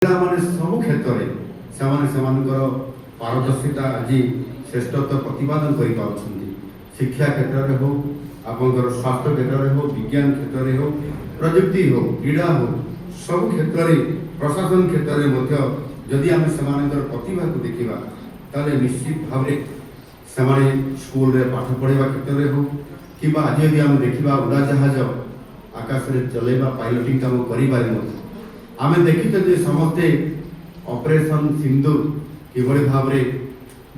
ମାନେ ସବୁ କ୍ଷେତ୍ରରେ ସେମାନଙ୍କର ପାରଦର୍ଶିତା ଆଜି ଶ୍ରେଷ୍ଠତ୍ୱ ପ୍ରତିପାଦନ କରିପାରୁଛନ୍ତି। ଶିକ୍ଷା କ୍ଷେତ୍ରରେ ହେଉ, ଆପଣଙ୍କର ସ୍ୱାସ୍ଥ୍ୟ କ୍ଷେତ୍ରରେ ହେଉ, ବିଜ୍ଞାନ କ୍ଷେତ୍ରରେ ହେଉ, ପ୍ରଯୁକ୍ତି ହେଉ, କ୍ରୀଡ଼ା ହେଉ, ସବୁ କ୍ଷେତ୍ରରେ ପ୍ରଶାସନ କ୍ଷେତ୍ରରେ ମଧ୍ୟ ଯଦି ଆମେ ସେମାନଙ୍କର ପ୍ରତିଭାକୁ ଦେଖିବା ତାହେଲେ ନିଶ୍ଚିତ ଭାବରେ ସେମାନେ ସ୍କୁଲରେ ପାଠ ପଢ଼ିବା କ୍ଷେତ୍ରରେ ହେଉ କିମ୍ବା ଆଜି ଯଦି ଆମେ ଦେଖିବା ଉଡ଼ାଜାହାଜ ଆକାଶରେ ଚଲେଇବା ପାଇଲଟିଂ କାମ କରିବାରେ ମଧ୍ୟ ଆମେ ଦେଖିଛନ୍ତି ସମସ୍ତେ ଅପରେସନ୍ ସିନ୍ଦୁର କିଭଳି ଭାବରେ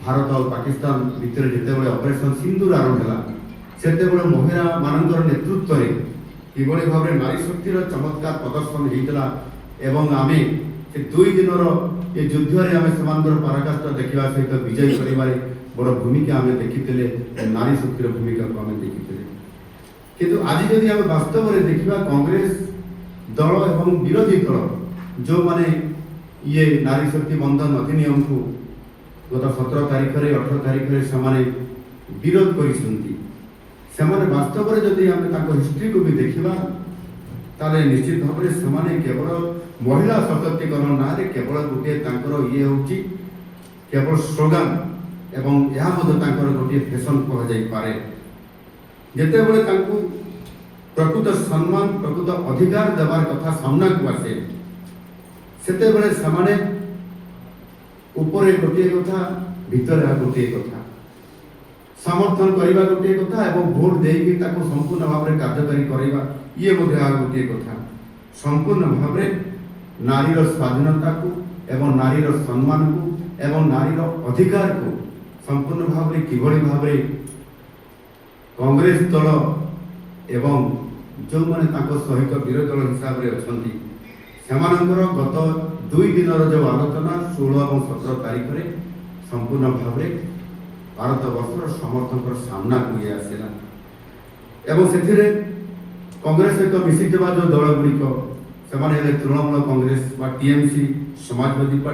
ଭାରତ ଆଉ ପାକିସ୍ତାନ ଭିତରେ ଯେତେବେଳେ ଅପରେସନ୍ ସିନ୍ଦୁର ଆରମ୍ଭ ହେଲା ସେତେବେଳେ ମହିଳାମାନଙ୍କର ନେତୃତ୍ୱରେ କିଭଳି ଭାବରେ ନାରୀ ଶକ୍ତିର ଚମତ୍କାର ପ୍ରଦର୍ଶନ ହେଇଥିଲା ଏବଂ ଆମେ ସେ 2 ଦିନର ଏ ଯୁଦ୍ଧରେ ଆମେ ସେମାନଙ୍କର ପରାକାଷ୍ଠା ଦେଖିବା ସହିତ ବିଜୟ କରିବାରେ ବଡ଼ ଭୂମିକା ଆମେ ଦେଖିଥିଲେ, ନାରୀ ଶକ୍ତିର ଭୂମିକାକୁ ଆମେ ଦେଖିଥିଲେ। କିନ୍ତୁ ଆଜି ଯଦି ଆମେ ବାସ୍ତବରେ ଦେଖିବା କଂଗ୍ରେସ ଦଳ ଏବଂ ବିରୋଧୀ ଦଳ ଯେଉଁମାନେ ଇଏ ନାରୀ ଶକ୍ତି ବନ୍ଧନ ଅଧିନିୟମକୁ ଗତ 17 ତାରିଖରେ 18 ତାରିଖରେ ସେମାନେ ବିରୋଧ କରିଛନ୍ତି, ସେମାନେ ବାସ୍ତବରେ ଯଦି ଆମେ ତାଙ୍କ ହିଷ୍ଟ୍ରିକୁ ବି ଦେଖିବା ତାହେଲେ ନିଶ୍ଚିତ ଭାବରେ ସେମାନେ କେବଳ ମହିଳା ସଶକ୍ତିକରଣ ନାଁରେ କେବଳ ଗୋଟିଏ ତାଙ୍କର ଇଏ ହେଉଛି କେବଳ ସ୍ଲୋଗାନ ଏବଂ ଏହା ମଧ୍ୟ ତାଙ୍କର ଗୋଟିଏ ଫ୍ୟାସନ୍ କୁହାଯାଇପାରେ। ଯେତେବେଳେ ତାଙ୍କୁ ପ୍ରକୃତ ସମ୍ମାନ ପ୍ରକୃତ ଅଧିକାର ଦେବାର କଥା ସାମ୍ନାକୁ ଆସେ ସେତେବେଳେ ସେମାନେ ଉପରେ ଗୋଟିଏ କଥା ଭିତରେ ଆଉ ଗୋଟିଏ କଥା, ସମର୍ଥନ କରିବା ଗୋଟିଏ କଥା ଏବଂ ଭୋଟ ଦେଇକି ତାକୁ ସମ୍ପୂର୍ଣ୍ଣ ଭାବରେ କାର୍ଯ୍ୟକାରୀ କରିବା ଇଏ ମଧ୍ୟ ଆଉ ଗୋଟିଏ କଥା। ସମ୍ପୂର୍ଣ୍ଣ ଭାବରେ ନାରୀର ସ୍ୱାଧୀନତାକୁ ଏବଂ ନାରୀର ସମ୍ମାନକୁ ଏବଂ ନାରୀର ଅଧିକାରକୁ ସମ୍ପୂର୍ଣ୍ଣ ଭାବରେ କିଭଳି ଭାବରେ କଂଗ୍ରେସ ଦଳ ଏବଂ ଯେଉଁମାନେ ତାଙ୍କ ସହିତ ବିରୋଧୀ ଦଳ ହିସାବରେ ଅଛନ୍ତି ସେମାନଙ୍କର ଗତ 2 ଦିନର ଯେଉଁ ଆଲୋଚନା 16 ଏବଂ 17 ତାରିଖରେ ସମ୍ପୂର୍ଣ୍ଣ ଭାବରେ ଭାରତବର୍ଷର ସମସ୍ତଙ୍କର ସାମ୍ନାକୁ ଇଏ ଆସିଲା ଏବଂ ସେଥିରେ କଂଗ୍ରେସ ସହିତ ମିଶିଥିବା ଯେଉଁ ଦଳଗୁଡ଼ିକ ସେମାନେ ହେଲେ ତୃଣମୂଳ କଂଗ୍ରେସ ବା TMC, ସମାଜବାଦୀ ପାର୍ଟି